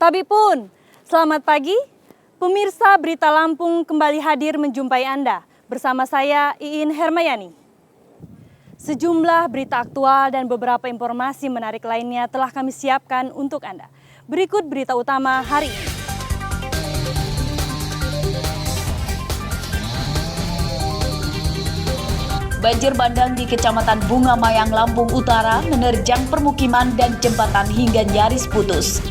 Sabipun, selamat pagi. Pemirsa Berita Lampung kembali hadir menjumpai Anda. Bersama saya, Iin Hermayani. Sejumlah berita aktual dan beberapa informasi menarik lainnya telah kami siapkan untuk Anda. Berikut berita utama hari ini. Banjir bandang di Kecamatan Bunga Mayang, Lampung Utara menerjang permukiman dan jembatan hingga nyaris putus.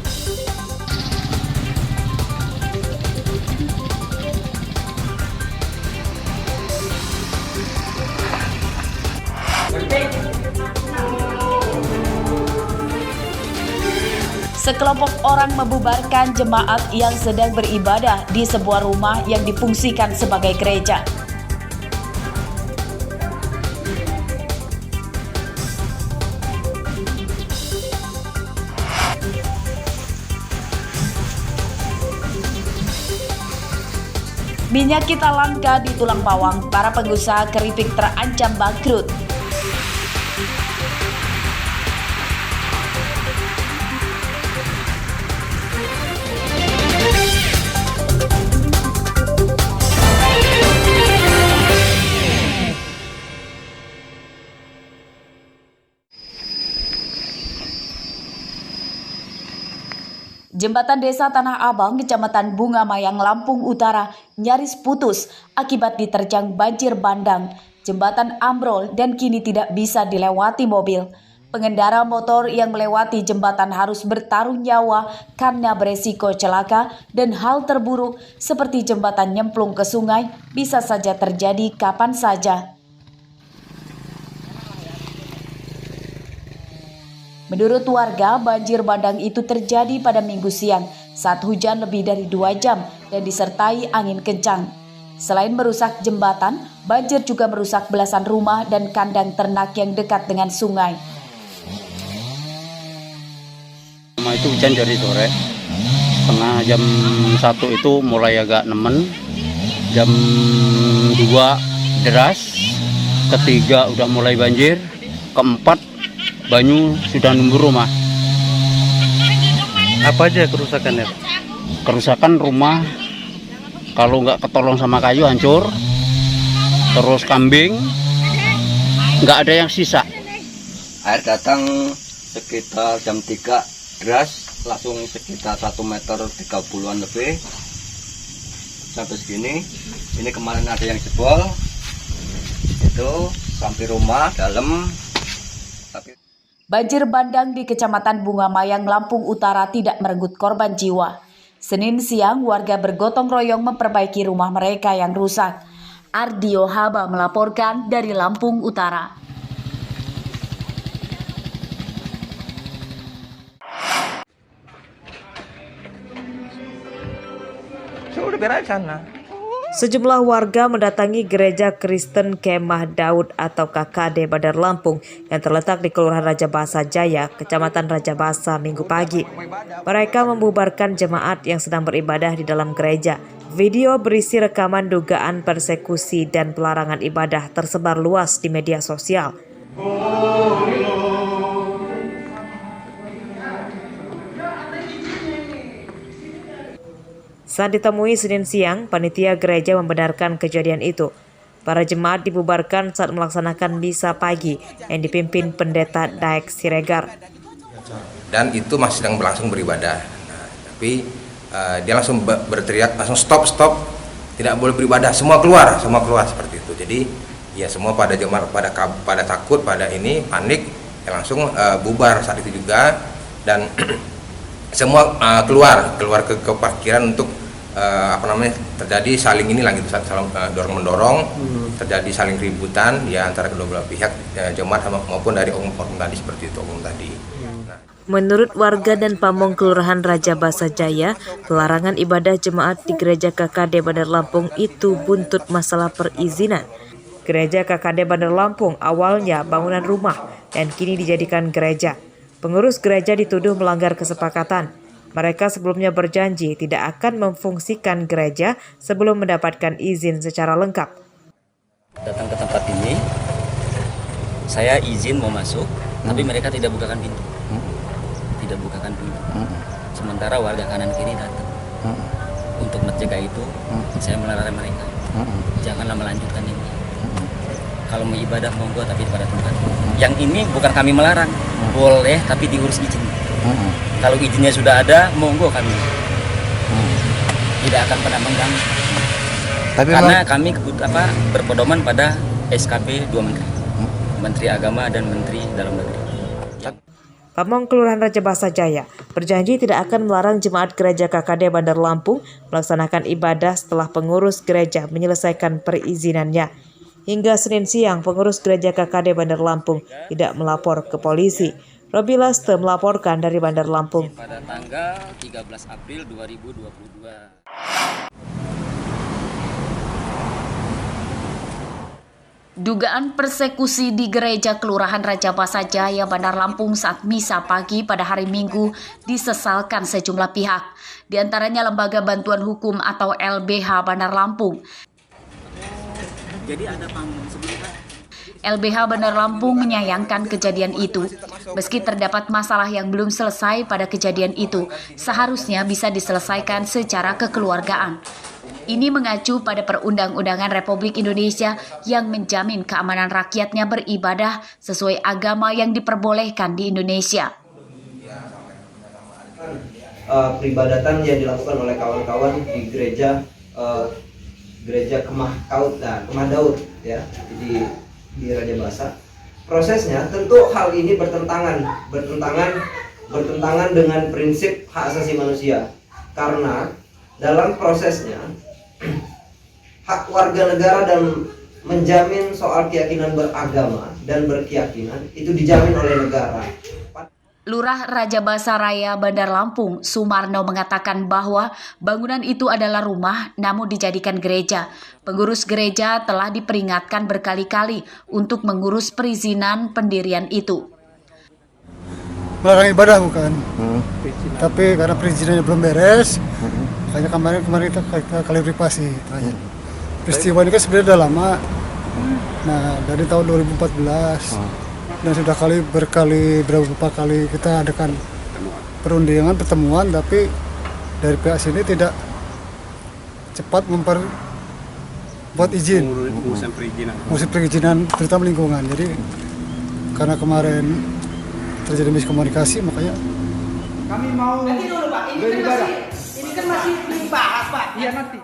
Sekelompok orang membubarkan jemaat yang sedang beribadah di sebuah rumah yang difungsikan sebagai gereja. Minyak kita langka di tulang bawang, para pengusaha keripik terancam bangkrut. Jembatan Desa Tanah Abang, Kecamatan Bunga Mayang, Lampung Utara nyaris putus akibat diterjang banjir bandang. Jembatan ambrol dan kini tidak bisa dilewati mobil. Pengendara motor yang melewati jembatan harus bertaruh nyawa karena beresiko celaka, dan hal terburuk seperti jembatan nyemplung ke sungai bisa saja terjadi kapan saja. Menurut warga, banjir bandang itu terjadi pada Minggu siang saat hujan lebih dari 2 jam dan disertai angin kencang. Selain merusak jembatan, banjir juga merusak belasan rumah dan kandang ternak yang dekat dengan sungai. Itu hujan dari sore, setengah jam 1 itu mulai agak nemen, jam 2 deras, ketiga udah mulai banjir, keempat banyu sudah numbur rumah. Apa aja kerusakannya? Kerusakan rumah, kalau nggak ketolong sama kayu hancur. Terus kambing, nggak ada yang sisa. Air datang sekitar jam 3 deras, langsung sekitar 1 meter 30-an lebih. Sampai segini. Ini kemarin ada yang jebol. Itu sampai rumah dalam. Banjir bandang di Kecamatan Bunga Mayang, Lampung Utara tidak merenggut korban jiwa. Senin siang, warga bergotong royong memperbaiki rumah mereka yang rusak. Ardio Haba melaporkan dari Lampung Utara. Saya udah beres sana. Sejumlah warga mendatangi gereja Kristen Kemah Daud atau KKD Bandar Lampung yang terletak di Kelurahan Rajabasa Jaya, Kecamatan Rajabasa, Minggu pagi. Mereka membubarkan jemaat yang sedang beribadah di dalam gereja. Video berisi rekaman dugaan persekusi dan pelarangan ibadah tersebar luas di media sosial. Saat ditemui Senin siang, panitia gereja membenarkan kejadian itu. Para jemaat dibubarkan saat melaksanakan misa pagi yang dipimpin Pendeta Daek Siregar. Dan itu masih sedang berlangsung beribadah. Tapi dia langsung berteriak, langsung stop, tidak boleh beribadah, semua keluar seperti itu. Jadi ya semua pada jemaat pada takut, pada ini panik, ya langsung bubar saat itu juga, dan semua keluar ke parkiran untuk terjadi saling inilah gitu, saling dorong mendorong, terjadi saling ributan ya antara kedua belah pihak, jemaat maupun dari oknum tadi seperti itu oknum tadi. Menurut warga dan pamong Kelurahan Rajabasa Jaya, pelarangan ibadah jemaat di gereja KKD Bandar Lampung itu buntut masalah perizinan. Gereja KKD Bandar Lampung awalnya bangunan rumah dan kini dijadikan gereja. Pengurus gereja dituduh melanggar kesepakatan. Mereka sebelumnya berjanji tidak akan memfungsikan gereja sebelum mendapatkan izin secara lengkap. Datang ke tempat ini, saya izin mau masuk, tapi mereka tidak bukakan pintu. Tidak bukakan pintu. sementara warga kanan kiri datang. Untuk mencegah itu, saya melarang mereka, janganlah melanjutkan ini. Kalau mau ibadah monggo tapi pada tempat. Yang ini bukan kami melarang, boleh tapi diurus izin. Kalau izinnya sudah ada, monggo kami. Tidak akan pernah mengganggu. Karena kami berpedoman pada SKP 2 Menteri, Menteri Agama dan Menteri Dalam Negeri. Pamong Kelurahan Raja Basa Jaya berjanji tidak akan melarang jemaat gereja KKD Bandar Lampung melaksanakan ibadah setelah pengurus gereja menyelesaikan perizinannya. Hingga Senin siang, pengurus gereja KKD Bandar Lampung tidak melapor ke polisi. Robi Laste melaporkan dari Bandar Lampung. Pada tanggal 13 April 2022. Dugaan persekusi di Gereja Kelurahan Raja Basa Jaya, Bandar Lampung saat misa pagi pada hari Minggu disesalkan sejumlah pihak, di antaranya Lembaga Bantuan Hukum atau LBH Bandar Lampung. Jadi ada panggung sebelumnya. LBH Bandar Lampung menyayangkan kejadian itu. Meski terdapat masalah yang belum selesai pada kejadian itu, seharusnya bisa diselesaikan secara kekeluargaan. Ini mengacu pada Perundang-undangan Republik Indonesia yang menjamin keamanan rakyatnya beribadah sesuai agama yang diperbolehkan di Indonesia. Peribadatan yang dilakukan oleh kawan-kawan di gereja Kemah Daud ya di Raja Basa. Prosesnya tentu hal ini bertentangan dengan prinsip hak asasi manusia, karena dalam prosesnya hak warga negara dan menjamin soal keyakinan beragama dan berkeyakinan itu dijamin oleh negara. Lurah Raja Basa Raya Bandar Lampung, Sumarno, mengatakan bahwa bangunan itu adalah rumah namun dijadikan gereja. Pengurus gereja telah diperingatkan berkali-kali untuk mengurus perizinan pendirian itu. Melarang ibadah bukan, tapi karena perizinannya belum beres, makanya kemarin kita klarifikasi. Peristiwa ini kan sebenarnya udah lama, nah dari tahun 2014. Dan sudah berapa kali kita adakan pertemuan, tapi dari pihak sini tidak cepat membuat izin, musim perizinan terutama lingkungan. Jadi karena kemarin terjadi miskomunikasi, makanya kami mau ini kan masih dibahas, Pak. Iya nanti.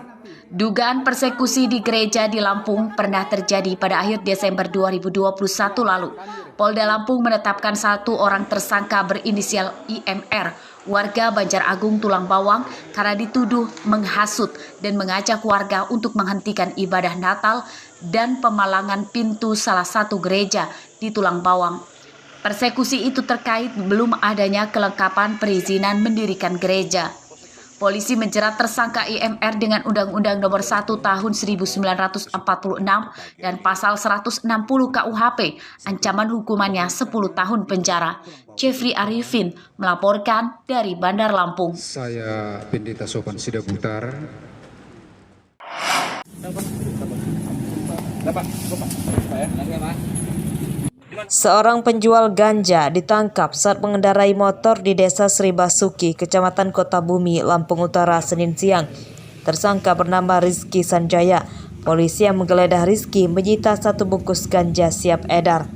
Dugaan persekusi di gereja di Lampung pernah terjadi pada akhir Desember 2021 lalu. Polda Lampung menetapkan 1 orang tersangka berinisial IMR, warga Banjar Agung Tulang Bawang, karena dituduh menghasut dan mengajak warga untuk menghentikan ibadah Natal dan pemalangan pintu salah satu gereja di Tulang Bawang. Persekusi itu terkait belum adanya kelengkapan perizinan mendirikan gereja. Polisi menjerat tersangka IMR dengan Undang-Undang Nomor 1 Tahun 1946 dan Pasal 160 KUHP, ancaman hukumannya 10 tahun penjara. Jeffrey Arifin melaporkan dari Bandar Lampung. Saya Pendeta Sopan Sidaputar. Seorang penjual ganja ditangkap saat mengendarai motor di Desa Sri Basuki, Kecamatan Kota Bumi, Lampung Utara, Senin siang. Tersangka bernama Rizky Sanjaya. Polisi yang menggeledah Rizky menyita 1 bungkus ganja siap edar.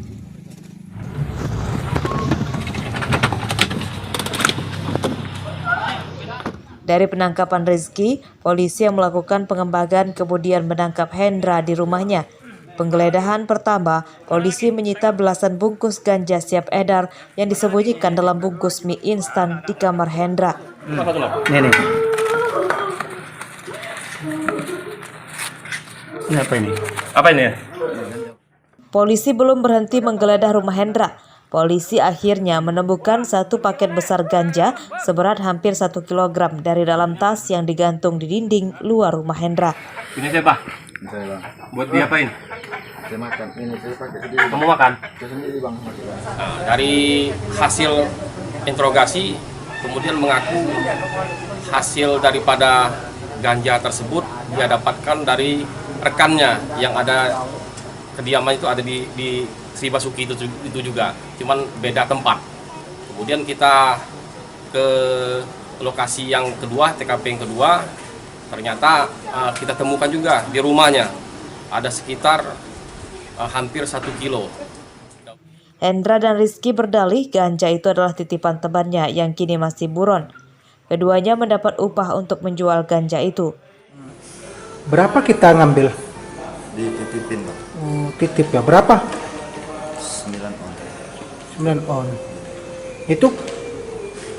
Dari penangkapan Rizky, polisi yang melakukan pengembangan kemudian menangkap Hendra di rumahnya. Penggeledahan pertama, polisi menyita belasan bungkus ganja siap edar yang disembunyikan dalam bungkus mie instan di kamar Hendra. Ini apa ini? Apa ini? Polisi belum berhenti menggeledah rumah Hendra. Polisi akhirnya menemukan 1 paket besar ganja seberat hampir 1 kilogram dari dalam tas yang digantung di dinding luar rumah Hendra. Ini siapa? Saya, Bang. Buat diapain? Saya makan. Ini saya pakai sendiri. Kamu makan? Saya sendiri, Bang. Dari hasil interogasi kemudian mengaku hasil daripada ganja tersebut dia dapatkan dari rekannya yang ada kediaman itu ada di Sri Basuki itu juga, cuman beda tempat. Kemudian kita ke lokasi yang kedua, TKP yang kedua, ternyata kita temukan juga di rumahnya ada sekitar hampir 1 kilo. Hendra dan Rizky berdalih ganja itu adalah titipan temannya yang kini masih buron. Keduanya mendapat upah untuk menjual ganja itu. Berapa kita ngambil? Dititipin, Pak. Oh, titip ya. Berapa? 9 on. 9 on. Itu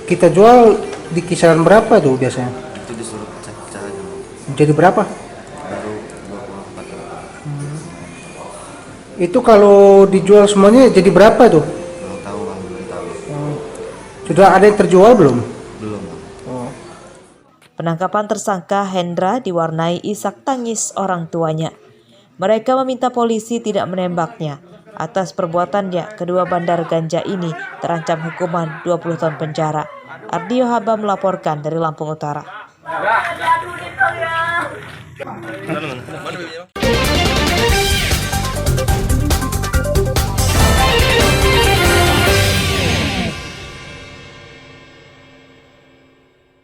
kita jual di kisaran berapa tuh biasanya? Itu disuruh pecah-pecah aja, Bang. Jadi berapa? Baru 24. Itu kalau dijual semuanya jadi berapa tuh? Belum tahu, Bang. Belum tahu. Sudah ada yang terjual belum? Belum, Bang. Penangkapan tersangka Hendra diwarnai isak tangis orang tuanya. Mereka meminta polisi tidak menembaknya. Atas perbuatannya, kedua bandar ganja ini terancam hukuman 20 tahun penjara. Ardio Haba melaporkan dari Lampung Utara.